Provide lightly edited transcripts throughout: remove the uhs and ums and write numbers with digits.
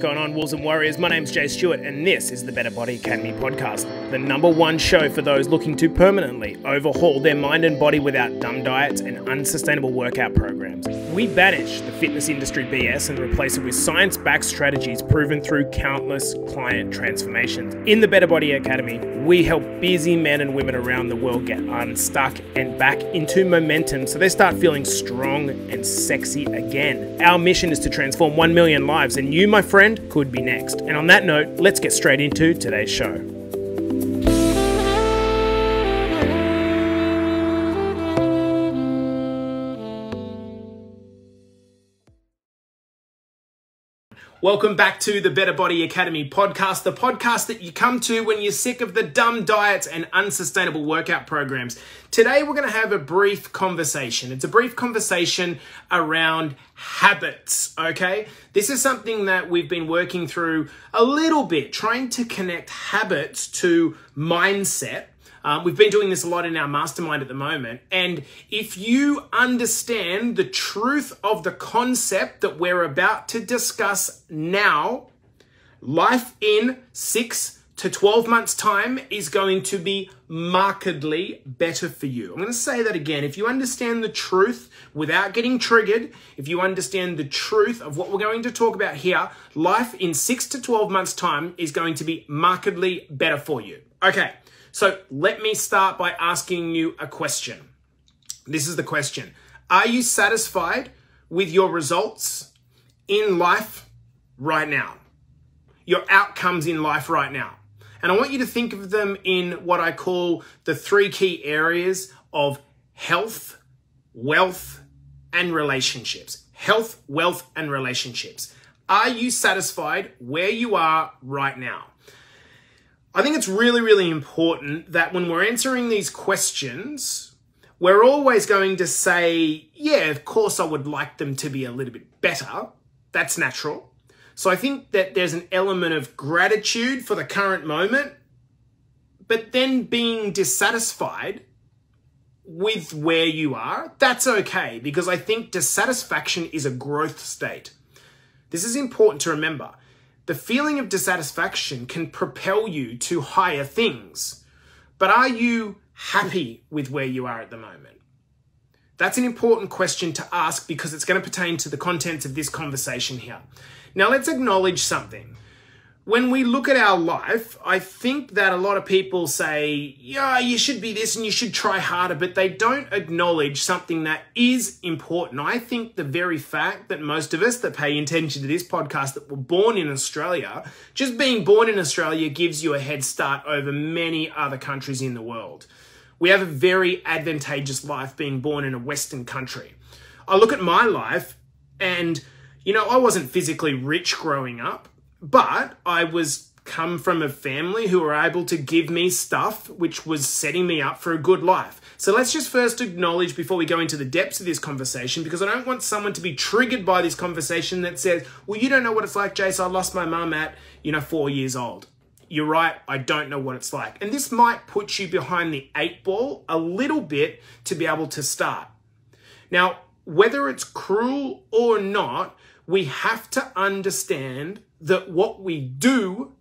going on, Wolves and Warriors? My name's Jay Stewart, and this is the Better Body Academy podcast, the #1 show for those looking to permanently overhaul their mind and body without dumb diets and unsustainable workout programs. We banish the fitness industry BS and replace it with science-backed strategies proven through countless client transformations. In the Better Body Academy, we help busy men and women around the world get unstuck and back into momentum so they start feeling strong and sexy again. Our mission is to transform 1 million lives, and you, my friend, could be next. And on that note, let's get straight into today's show. Welcome back to the Better Body Academy podcast, the podcast that you come to when you're sick of the dumb diets and unsustainable workout programs. Today, we're going to have a brief conversation. It's a brief conversation around habits, okay? This is something that we've been working through a little bit, trying to connect habits to mindset. We've been doing this a lot in our mastermind at the moment. And if you understand the truth of the concept that we're about to discuss now, life in 6 to 12 months' time is going to be markedly better for you. I'm going to say that again. If you understand the truth without getting triggered, if you understand the truth of what we're going to talk about here, life in 6 to 12 months' time is going to be markedly better for you. Okay. So let me start by asking you a question. This is the question. Are you satisfied with your results in life right now? Your outcomes in life right now? And I want you to think of them in what I call the 3 key areas of health, wealth, and relationships. Health, wealth, and relationships. Are you satisfied where you are right now? I think it's really, really important that when we're answering these questions, we're always going to say, yeah, of course I would like them to be a little bit better. That's natural. So I think that there's an element of gratitude for the current moment, but then being dissatisfied with where you are, that's okay, because I think dissatisfaction is a growth state. This is important to remember. The feeling of dissatisfaction can propel you to higher things, but are you happy with where you are at the moment? That's an important question to ask because it's going to pertain to the contents of this conversation here. Now, let's acknowledge something. When we look at our life, I think that a lot of people say, yeah, you should be this and you should try harder, but they don't acknowledge something that is important. I think the very fact that most of us that pay attention to this podcast that were born in Australia, just being born in Australia gives you a head start over many other countries in the world. We have a very advantageous life being born in a Western country. I look at my life and, I wasn't physically rich growing up, but I come from a family who were able to give me stuff which was setting me up for a good life. So let's just first acknowledge before we go into the depths of this conversation, because I don't want someone to be triggered by this conversation that says, well, you don't know what it's like, Jace. I lost my mum at, 4 years old. You're right. I don't know what it's like. And this might put you behind the 8 ball a little bit to be able to start. Now, whether it's cruel or not, we have to understand that what we do,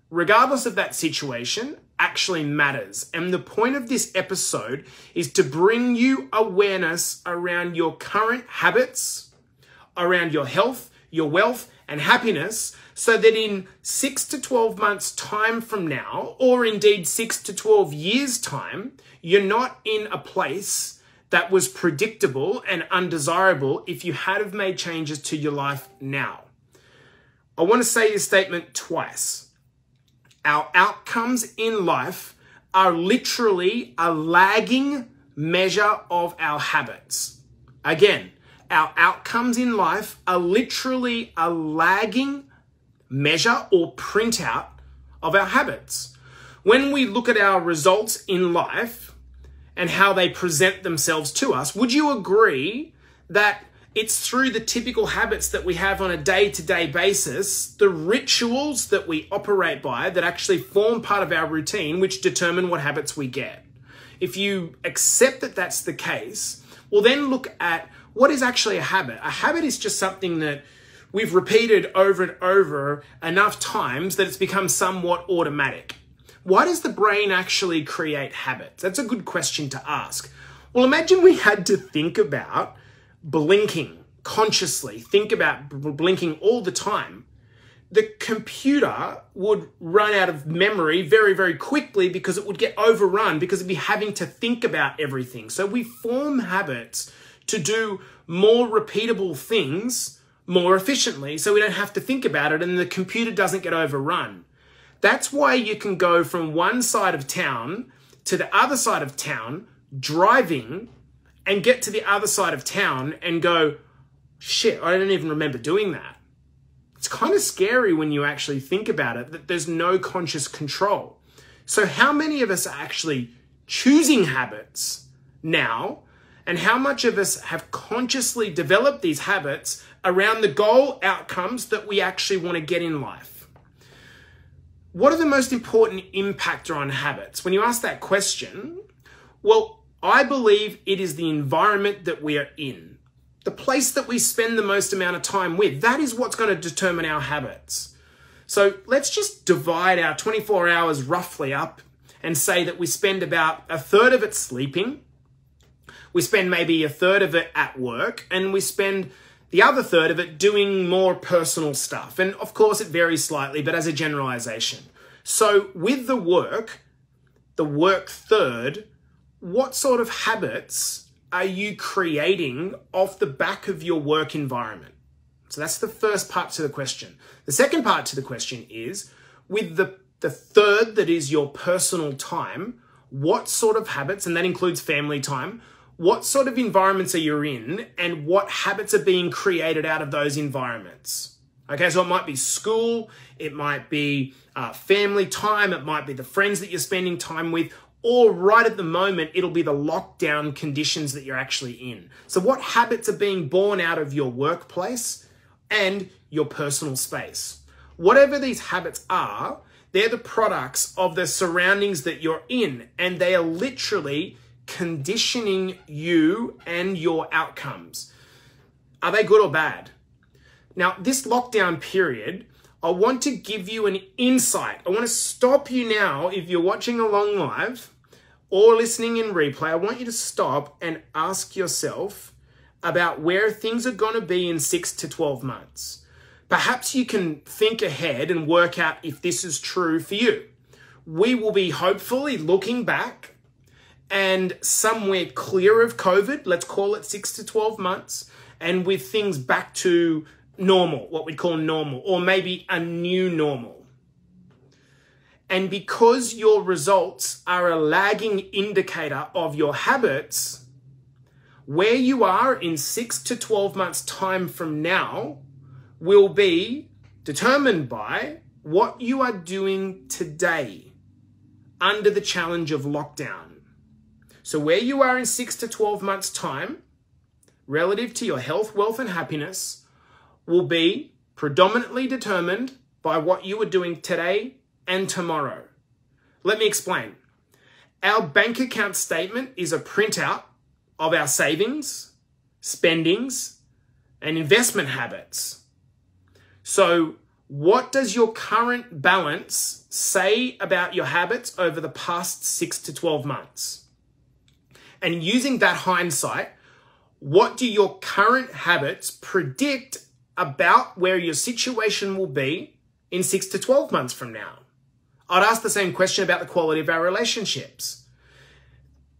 regardless of that situation, actually matters. And the point of this episode is to bring you awareness around your current habits, around your health, your wealth, and happiness, so that in 6 to 12 months' time from now, or indeed 6 to 12 years' time, you're not in a place that was predictable and undesirable if you had have made changes to your life now. I want to say this statement twice. Our outcomes in life are literally a lagging measure of our habits. Again, our outcomes in life are literally a lagging measure or printout of our habits. When we look at our results in life and how they present themselves to us, would you agree that it's through the typical habits that we have on a day-to-day basis, the rituals that we operate by that actually form part of our routine, which determine what habits we get? If you accept that that's the case, well then look at what is actually a habit. A habit is just something that we've repeated over and over enough times that it's become somewhat automatic. Why does the brain actually create habits? That's a good question to ask. Well, imagine we had to think about blinking consciously, think about blinking all the time. The computer would run out of memory very, very quickly because it would get overrun because it'd be having to think about everything. So we form habits to do more repeatable things more efficiently so we don't have to think about it and the computer doesn't get overrun. That's why you can go from one side of town to the other side of town driving and get to the other side of town and go, shit, I don't even remember doing that. It's kind of scary when you actually think about it, that there's no conscious control. So how many of us are actually choosing habits now, and how much of us have consciously developed these habits around the goal outcomes that we actually want to get in life? What are the most important impactor on habits? When you ask that question, well, I believe it is the environment that we are in. The place that we spend the most amount of time with, that is what's going to determine our habits. So let's just divide our 24 hours roughly up and say that we spend about a third of it sleeping, we spend maybe a third of it at work, and we spend the other third of it doing more personal stuff. And of course it varies slightly, but as a generalization. So with the work third, what sort of habits are you creating off the back of your work environment? So that's the first part to the question. The second part to the question is, with the third that is your personal time, what sort of habits, and that includes family time, what sort of environments are you in and what habits are being created out of those environments? Okay, so it might be school, it might be family time, it might be the friends that you're spending time with, or right at the moment, it'll be the lockdown conditions that you're actually in. So what habits are being born out of your workplace and your personal space? Whatever these habits are, they're the products of the surroundings that you're in, and they are literally conditioning you and your outcomes. Are they good or bad? Now, this lockdown period, I want to give you an insight. I want to stop you now, if you're watching along live or listening in replay, I want you to stop and ask yourself about where things are going to be in 6 to 12 months. Perhaps you can think ahead and work out if this is true for you. We will be hopefully looking back and somewhere clear of COVID, let's call it 6 to 12 months, and with things back to normal, what we call normal, or maybe a new normal. And because your results are a lagging indicator of your habits, where you are in 6 to 12 months time from now will be determined by what you are doing today under the challenge of lockdown. So where you are in 6 to 12 months time, relative to your health, wealth, and happiness, will be predominantly determined by what you are doing today and tomorrow. Let me explain. Our bank account statement is a printout of our savings, spendings, and investment habits. So what does your current balance say about your habits over the past 6 to 12 months? And using that hindsight, what do your current habits predict about where your situation will be in 6 to 12 months from now? I'd ask the same question about the quality of our relationships.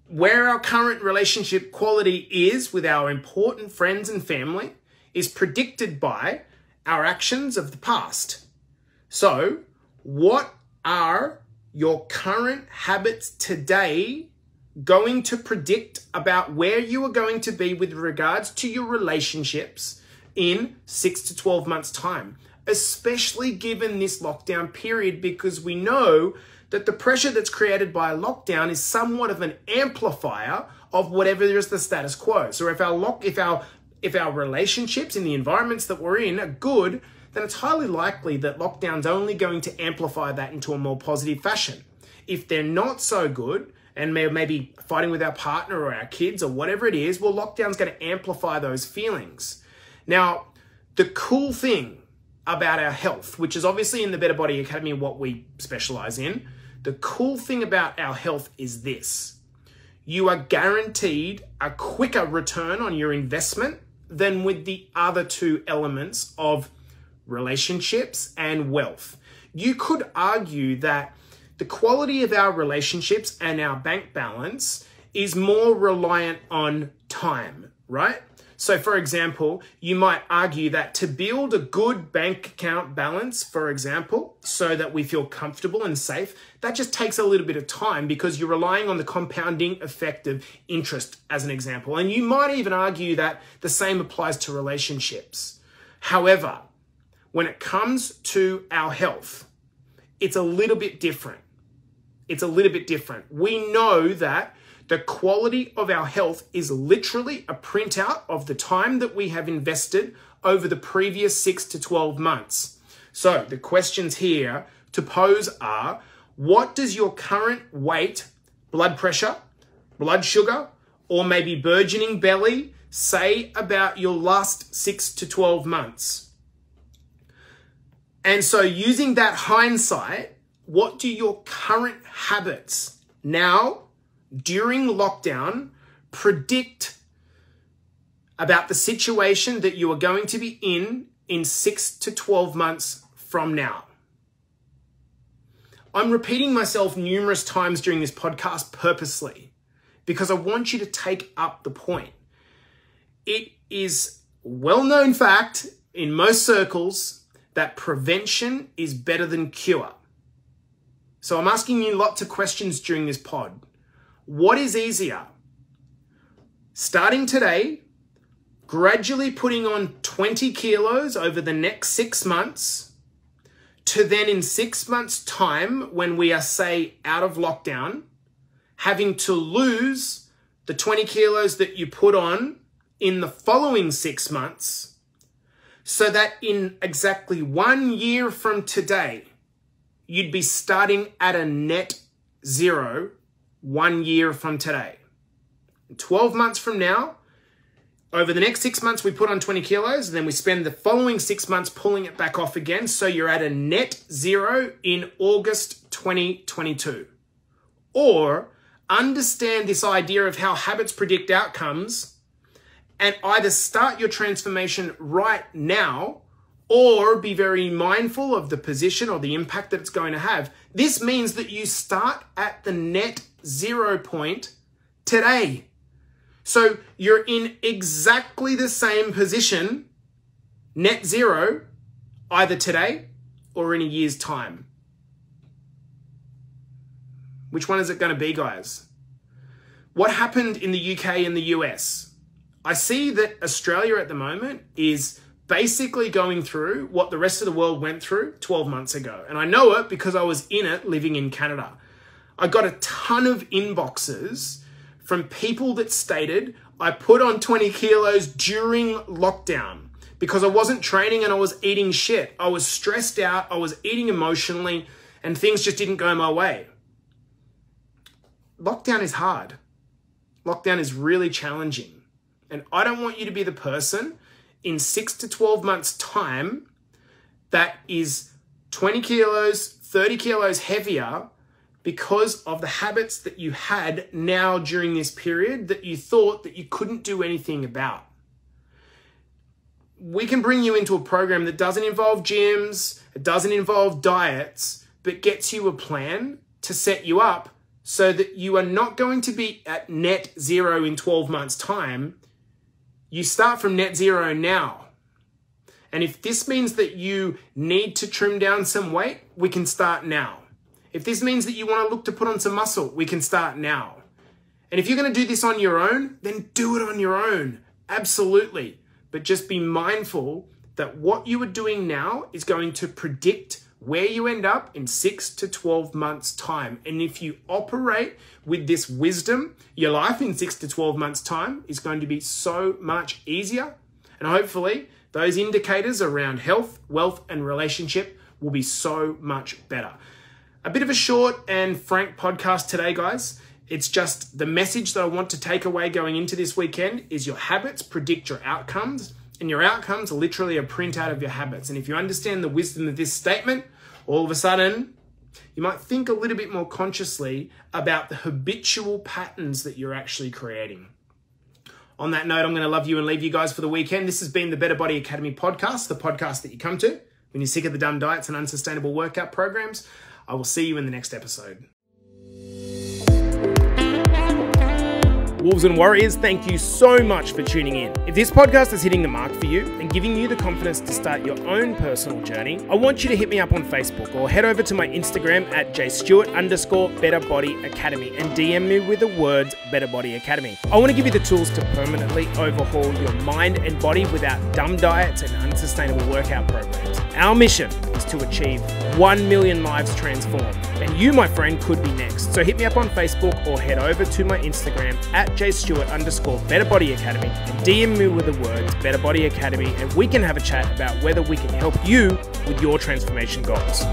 Where our current relationship quality is with our important friends and family is predicted by our actions of the past. So, what are your current habits today going to predict about where you are going to be with regards to your relationships in 6 to 12 months' time, especially given this lockdown period, because we know that the pressure that's created by a lockdown is somewhat of an amplifier of whatever is the status quo. So if our relationships in the environments that we're in are good, then it's highly likely that lockdown's only going to amplify that into a more positive fashion. If they're not so good, and maybe fighting with our partner or our kids or whatever it is, well, lockdown's going to amplify those feelings. Now, The cool thing about our health, which is obviously in the Better Body Academy what we specialize in, the cool thing about our health is this. You are guaranteed a quicker return on your investment than with the other two elements of relationships and wealth. You could argue that the quality of our relationships and our bank balance is more reliant on time, right? So for example, you might argue that to build a good bank account balance, for example, so that we feel comfortable and safe, that just takes a little bit of time because you're relying on the compounding effect of interest as an example. And you might even argue that the same applies to relationships. However, when it comes to our health, it's a little bit different. It's a little bit different. We know that the quality of our health is literally a printout of the time that we have invested over the previous 6 to 12 months. So the questions here to pose are, what does your current weight, blood pressure, blood sugar, or maybe burgeoning belly say about your last 6 to 12 months? And so using that hindsight, what do your current habits now, during lockdown, predict about the situation that you are going to be in 6 to 12 months from now? I'm repeating myself numerous times during this podcast purposely because I want you to take up the point. It is well-known fact in most circles that prevention is better than cure. So I'm asking you lots of questions during this pod. What is easier? Starting today, gradually putting on 20 kilos over the next 6 months, to then in 6 months' time, when we are, say, out of lockdown, having to lose the 20 kilos that you put on in the following 6 months, so that in exactly 1 year from today, you'd be starting at a net zero 1 year from today. 12 months from now, over the next 6 months, we put on 20 kilos, and then we spend the following 6 months pulling it back off again. So you're at a net zero in August 2022. Or understand this idea of how habits predict outcomes and either start your transformation right now or be very mindful of the position or the impact that it's going to have. This means that you start at the net 0 point today. So you're in exactly the same position, net zero, either today or in a year's time. Which one is it going to be, guys? What happened in the UK and the US? I see that Australia at the moment is basically going through what the rest of the world went through 12 months ago. And I know it because I was in it living in Canada. I got a ton of inboxes from people that stated, I put on 20 kilos during lockdown because I wasn't training and I was eating shit. I was stressed out, I was eating emotionally, and things just didn't go my way. Lockdown is hard. Lockdown is really challenging. And I don't want you to be the person in 6 to 12 months' time that is 20 kilos, 30 kilos heavier because of the habits that you had now during this period that you thought that you couldn't do anything about. We can bring you into a program that doesn't involve gyms, it doesn't involve diets, but gets you a plan to set you up so that you are not going to be at net zero in 12 months' time. You start from net zero now. And if this means that you need to trim down some weight, we can start now. If this means that you want to look to put on some muscle, we can start now. And if you're going to do this on your own, then do it on your own. Absolutely. But just be mindful that what you are doing now is going to predict where you end up in 6 to 12 months' time. And if you operate with this wisdom, your life in 6 to 12 months' time is going to be so much easier. And hopefully those indicators around health, wealth, and relationship will be so much better. A bit of a short and frank podcast today, guys. It's just the message that I want to take away going into this weekend is your habits predict your outcomes. And your outcomes are literally a printout of your habits. And if you understand the wisdom of this statement, all of a sudden, you might think a little bit more consciously about the habitual patterns that you're actually creating. On that note, I'm going to love you and leave you guys for the weekend. This has been the Better Body Academy podcast, the podcast that you come to when you're sick of the dumb diets and unsustainable workout programs. I will see you in the next episode. Wolves and Warriors, thank you so much for tuning in. If this podcast is hitting the mark for you and giving you the confidence to start your own personal journey, I want you to hit me up on Facebook or head over to my Instagram at jstewart_BetterBodyAcademy and DM me with the words Better Body Academy. I want to give you the tools to permanently overhaul your mind and body without dumb diets and unsustainable workout programs. Our mission is to achieve 1 million lives transformed, and you, my friend, could be next. So hit me up on Facebook or head over to my Instagram at jstewart_BetterBodyAcademy and DM me with the words Better Body Academy, and we can have a chat about whether we can help you with your transformation goals.